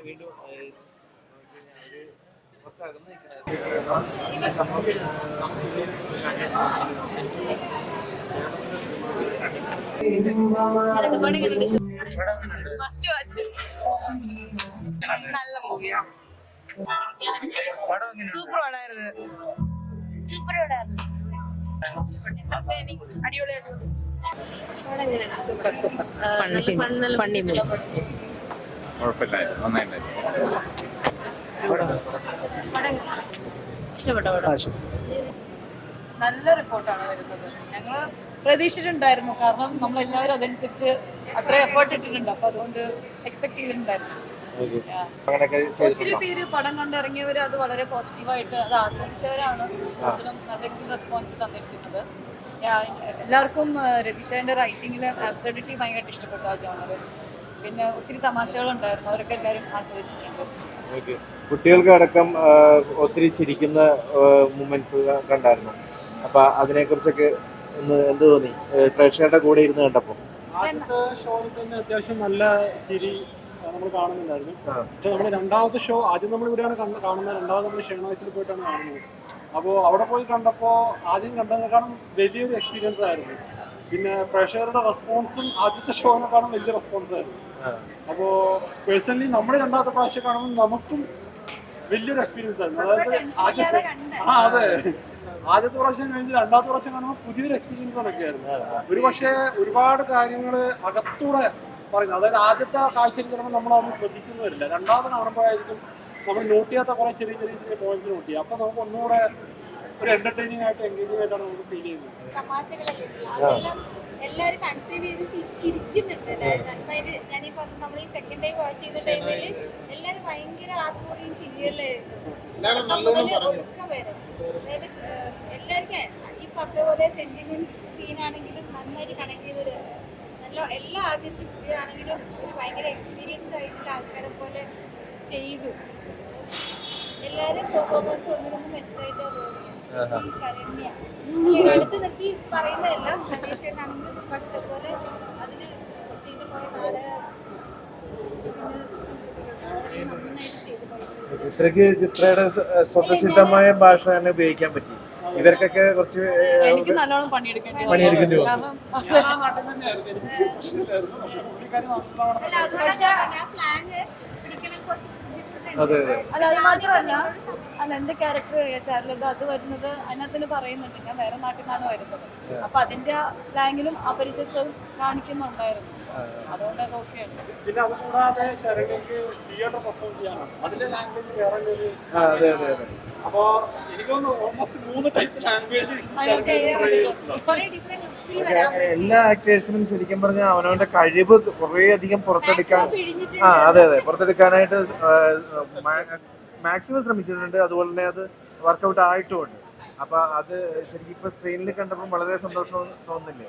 വീണ്ടും അവര് കുറച്ച് അകന്ന് നല്ല മൂവിയാ, സൂപ്പർ പടായിരുന്നു. സൂപ്പർ പടായിരുന്നു. അടിപൊളിയായിരുന്നു. Super super funny movie. ഇഷ്ടപ്പെട്ട പടം. നല്ല റിപ്പോർട്ടാണ് വരുന്നത്. ഞങ്ങള് പ്രതീക്ഷിച്ചിട്ടുണ്ടായിരുന്നു, കാരണം നമ്മളെല്ലാവരും അതനുസരിച്ച് അത്ര എഫേർട്ട് ഇട്ടിട്ടുണ്ട്. അപ്പൊ അതുകൊണ്ട് എക്സ്പെക്ട് ചെയ്തിട്ടുണ്ടായിരുന്നു. ഒത്തിരി പേര് പടം കണ്ടിറങ്ങിയവർ അത് വളരെ പോസിറ്റീവായിട്ട് അത് ആസ്വദിച്ചവരാണ് കൂടുതലും നല്ല റെസ്പോൺസ് തന്നിരിക്കുന്നത്. എല്ലാവർക്കും രതീഷേന്റെ റൈറ്റിംഗിലെ ആബ്സർഡിറ്റി ഭയങ്കരമായിട്ട് ഇഷ്ടപ്പെട്ടു ആ ജോണർ. പിന്നെ ഒത്തിരി തമാശകളുണ്ടായിരുന്നു, അവരൊക്കെ എല്ലാവരും ആസ്വദിച്ചിട്ടുണ്ട്. കുട്ടികൾക്ക് അടക്കം ഒത്തിരി ചിരിക്കുന്ന മൂമെന്റ്സ് കണ്ടായിരുന്നു. അപ്പൊ അതിനെ കുറിച്ചൊക്കെ എന്ത് തോന്നി പ്രേക്ഷകരുടെ കൂടെ ഇരുന്ന് കണ്ടപ്പോ? ആദ്യത്തെ ഷോയിൽ തന്നെ അത്യാവശ്യം നല്ല ചിരി നമ്മൾ കാണുന്നുണ്ടായിരുന്നു. പക്ഷെ നമ്മുടെ രണ്ടാമത്തെ ഷോ ആദ്യം നമ്മൾ ഇവിടെയാണ് കാണുന്നത്, രണ്ടാമത് നമ്മൾ ഷെയർനോയ്സിൽ പോയിട്ടാണ് കാണുന്നത്. അപ്പോൾ അവിടെ പോയി കണ്ടപ്പോൾ ആദ്യം കണ്ടതിനേക്കാളും വലിയൊരു എക്സ്പീരിയൻസ് ആയിരുന്നു. പിന്നെ പ്രേക്ഷകരുടെ റെസ്പോൺസും ആദ്യത്തെ ഷോനെക്കാളും വലിയ റെസ്പോൺസ് ആയിരുന്നു. അപ്പോൾ പേഴ്സണലി നമ്മൾ രണ്ടാമത്തെ പ്രാവശ്യം കാണുമ്പോൾ നമുക്കും വലിയൊരു എക്സ്പീരിയൻസ് ആയിരുന്നു. അതായത് ആദ്യത്തെ പ്രാവശ്യം കഴിഞ്ഞ് രണ്ടാമത്തെ പ്രാവശ്യം കാണുമ്പോൾ പുതിയൊരു എക്സ്പീരിയൻസ് ഒക്കെ ആയിരുന്നു. ഒരുപക്ഷെ ഒരുപാട് കാര്യങ്ങൾ അകത്തൂടെ പറയുന്നത്, അതായത് ആദ്യത്തെ കാഴ്ചയിൽ ചിലപ്പോൾ നമ്മളതൊന്നും ശ്രദ്ധിക്കുന്നു വരില്ല, രണ്ടാമത് കാണുമ്പോഴായിരിക്കും നമ്മൾ നോട്ട് ചെയ്യാത്ത കുറെ ചെറിയ ചെറിയ ചെറിയ പോയിന്റ്സ് നോട്ട് ചെയ്യുക. അപ്പൊ നമുക്ക് ഒന്നുകൂടെ ഒരു എന്റർടൈനിങ് ആയിട്ട് എൻഗേജിംഗ് ആയിട്ടാണ് നമുക്ക് ഫീൽ ചെയ്യുന്നത്. എല്ലാവരും കൺസീവ് ചെയ്ത് ചിരിക്കുന്നുണ്ട്. അതായത് ഞാനീ പറഞ്ഞു, നമ്മൾ ഈ സെക്കൻഡ് ടൈം വാച്ച് ചെയ്ത ടൈമിൽ എല്ലാവരും ഭയങ്കര ആത്മീയം ചിരിയല്ലായിരുന്നു. ഒക്കെ വരും. അതായത് എല്ലാവർക്കും ഈ പറഞ്ഞ പോലെ സെന്റിമെന്റ്സ് സീനാണെങ്കിലും നന്നായിട്ട് കണക്ട് ചെയ്തൊരു നല്ല എല്ലാ ആർട്ടിസ്റ്റും ആണെങ്കിലും ഒരു ഭയങ്കര എക്സ്പീരിയൻസ് ആയിട്ടുള്ള ആൾക്കാരെ പോലെ ചെയ്തു. എല്ലാവരും പെർഫോമൻസ് ഒന്നിനൊന്നും മെച്ചമായിട്ടാണ് തോന്നിയത്. ശരണ്യ അടുത്ത് നിർത്തി പറയുന്നതല്ല, സതീഷനാണെങ്കിലും പക്ഷെ പോലെ അതിന് ചെയ്ത കുറെ നാടകം ചിത്രയുടെ സ്വതസിദ്ധമായ ഭാഷ തന്നെ ഉപയോഗിക്കാൻ പറ്റി. ഇവർക്കൊക്കെ കുറച്ച് എനിക്ക് നല്ലോണം പണിയെടുക്കേണ്ടി വന്നു. അല്ല അത് മാത്രമല്ല, അല്ല എന്റെ ക്യാരക്ടർ ചാർലത് അത് വരുന്നത് അതിനകത്ത് പറയുന്നുണ്ട്, ഞാൻ വേറെ നാട്ടിൽ നിന്നാണ് വരുന്നത്. അപ്പൊ അതിന്റെ സ്ലാങ്ങിലും ആ പരിസരത്തും കാണിക്കുന്നുണ്ടായിരുന്നു. അതുകൊണ്ട് അത് ഓക്കെയാണ്. പിന്നെ അത് കൂടാതെ ശരണ്യക്ക് തിയേറ്റർ പെർഫോം ചെയ്യാനാണ്, അതിന്റെ ലാംഗ്വേജ് വേറെ. അപ്പോ എനിക്ക് തോന്നുന്നു ഓൾമോസ്റ്റ് 3 ടൈപ്പ് ലാംഗ്വേജ് എല്ലാ ആക്ടേഴ്സിനും ശരിക്കും പറഞ്ഞാൽ അവനവന്റെ കഴിവ് കുറേ അധികം പുറത്തെടുക്കാൻ പുറത്തെടുക്കാനായിട്ട് മാക്സിമം ശ്രമിച്ചിട്ടുണ്ട്. അതുപോലെ തന്നെ അത് വർക്കൗട്ട് ആയിട്ടുമുണ്ട്. അപ്പൊ അത് ശരിക്കും ഇപ്പൊ സ്ക്രീനിൽ കണ്ടപ്പോൾ വളരെ സന്തോഷം തോന്നുന്നില്ലേ?